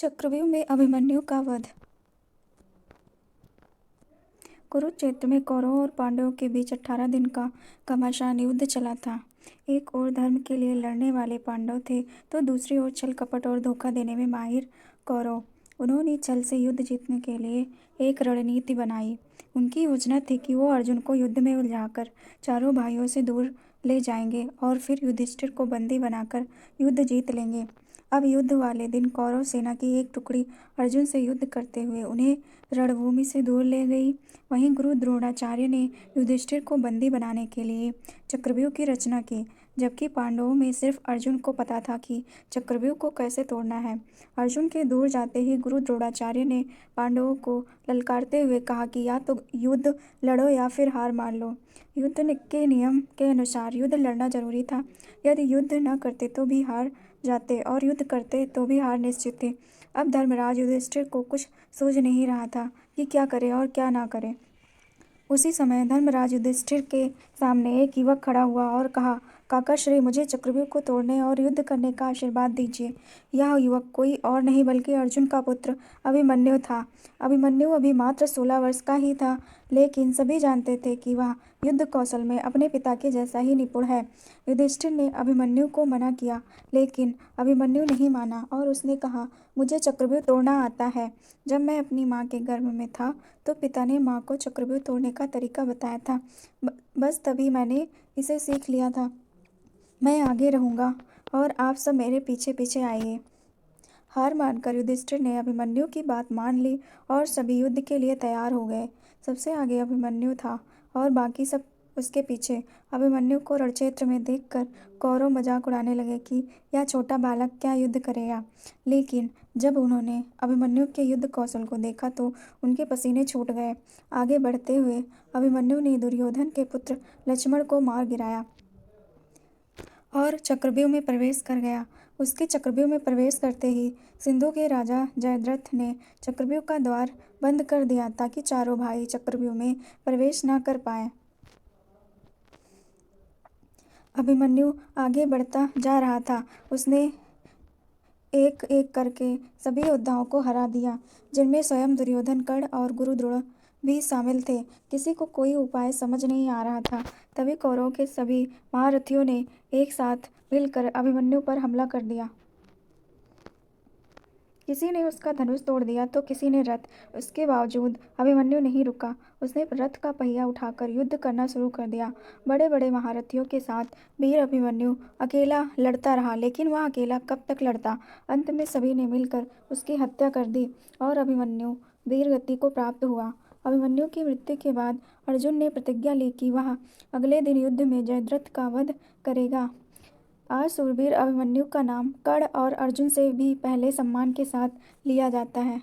चक्रव्यूह में अभिमन्यु का वध। कुरुक्षेत्र में कौरवों और पांडवों के बीच 18 दिन का घमासान युद्ध चला था। एक ओर धर्म के लिए लड़ने वाले पांडव थे तो दूसरी ओर छल कपट और धोखा देने में माहिर कौरव। उन्होंने छल से युद्ध जीतने के लिए एक रणनीति बनाई। उनकी योजना थी कि वो अर्जुन को युद्ध में उलझाकर चारों भाइयों से दूर ले जाएंगे और फिर युधिष्ठिर को बंदी बनाकर युद्ध जीत लेंगे। अब युद्ध वाले दिन कौरव सेना की एक टुकड़ी अर्जुन से युद्ध करते हुए उन्हें रणभूमि से दूर ले गई। वहीं गुरु द्रोणाचार्य ने युधिष्ठिर को बंदी बनाने के लिए चक्रव्यूह की रचना की, जबकि पांडवों में सिर्फ अर्जुन को पता था कि चक्रव्यूह को कैसे तोड़ना है। अर्जुन के दूर जाते ही गुरु द्रोणाचार्य ने पांडवों को ललकारते हुए कहा कि या तो युद्ध लड़ो या फिर हार मान लो। युद्ध के नियम के अनुसार युद्ध लड़ना जरूरी था। यदि युद्ध न करते तो भी हार जाते और युद्ध करते तो भी हार निश्चित थी। अब धर्मराज युधिष्ठिर को कुछ सूझ नहीं रहा था कि क्या करे और क्या ना करे। उसी समय धर्मराज युधिष्ठिर के सामने एक युवक खड़ा हुआ और कहा, काका श्री, मुझे चक्रव्यूह को तोड़ने और युद्ध करने का आशीर्वाद दीजिए। यह युवक कोई और नहीं बल्कि अर्जुन का पुत्र अभिमन्यु था। अभिमन्यु अभी मात्र 16 वर्ष का ही था, लेकिन सभी जानते थे कि वह युद्ध कौशल में अपने पिता के जैसा ही निपुण है। युधिष्ठिर ने अभिमन्यु को मना किया, लेकिन अभिमन्यु नहीं माना और उसने कहा, मुझे चक्रव्यूह तोड़ना आता है। जब मैं अपनी माँ के गर्भ में था तो पिता ने माँ को चक्रव्यूह तोड़ने का तरीका बताया था। बस तभी मैंने इसे सीख लिया था। मैं आगे रहूँगा और आप सब मेरे पीछे पीछे आइए। हार मानकर युधिष्ठिर ने अभिमन्यु की बात मान ली और सभी युद्ध के लिए तैयार हो गए। सबसे आगे अभिमन्यु था और बाकी सब उसके पीछे। अभिमन्यु को रणक्षेत्र में देखकर कौरव मजाक उड़ाने लगे कि यह छोटा बालक क्या युद्ध करेगा। लेकिन जब उन्होंने अभिमन्यु के युद्ध कौशल को देखा तो उनके पसीने छूट गए। आगे बढ़ते हुए अभिमन्यु ने दुर्योधन के पुत्र लक्ष्मण को मार गिराया और चक्रव्यूह में प्रवेश कर गया। उसके चक्रव्यूह में प्रवेश करते ही सिंधु के राजा जयद्रथ ने चक्रव्यूह का द्वार बंद कर दिया ताकि चारों भाई चक्रव्यूह में प्रवेश न कर पाए। अभिमन्यु आगे बढ़ता जा रहा था। उसने एक एक करके सभी योद्धाओं को हरा दिया, जिनमें स्वयं दुर्योधन, कर्ण और गुरु द्रोण भी शामिल थे। किसी को कोई उपाय समझ नहीं आ रहा था। तभी कौरवों के सभी महारथियों ने एक साथ मिलकर अभिमन्यु पर हमला कर दिया। किसी ने उसका धनुष तोड़ दिया तो किसी ने रथ। उसके बावजूद अभिमन्यु नहीं रुका। उसने रथ का पहिया उठाकर युद्ध करना शुरू कर दिया। बड़े बड़े महारथियों के साथ वीर अभिमन्यु अकेला लड़ता रहा, लेकिन वह अकेला कब तक लड़ता। अंत में सभी ने मिलकर उसकी हत्या कर दी और अभिमन्यु वीर गति को प्राप्त हुआ। अभिमन्यु की मृत्यु के बाद अर्जुन ने प्रतिज्ञा ली कि वह अगले दिन युद्ध में जयद्रथ का वध करेगा। आज सूरवीर अभिमन्यु का नाम कर्ण और अर्जुन से भी पहले सम्मान के साथ लिया जाता है।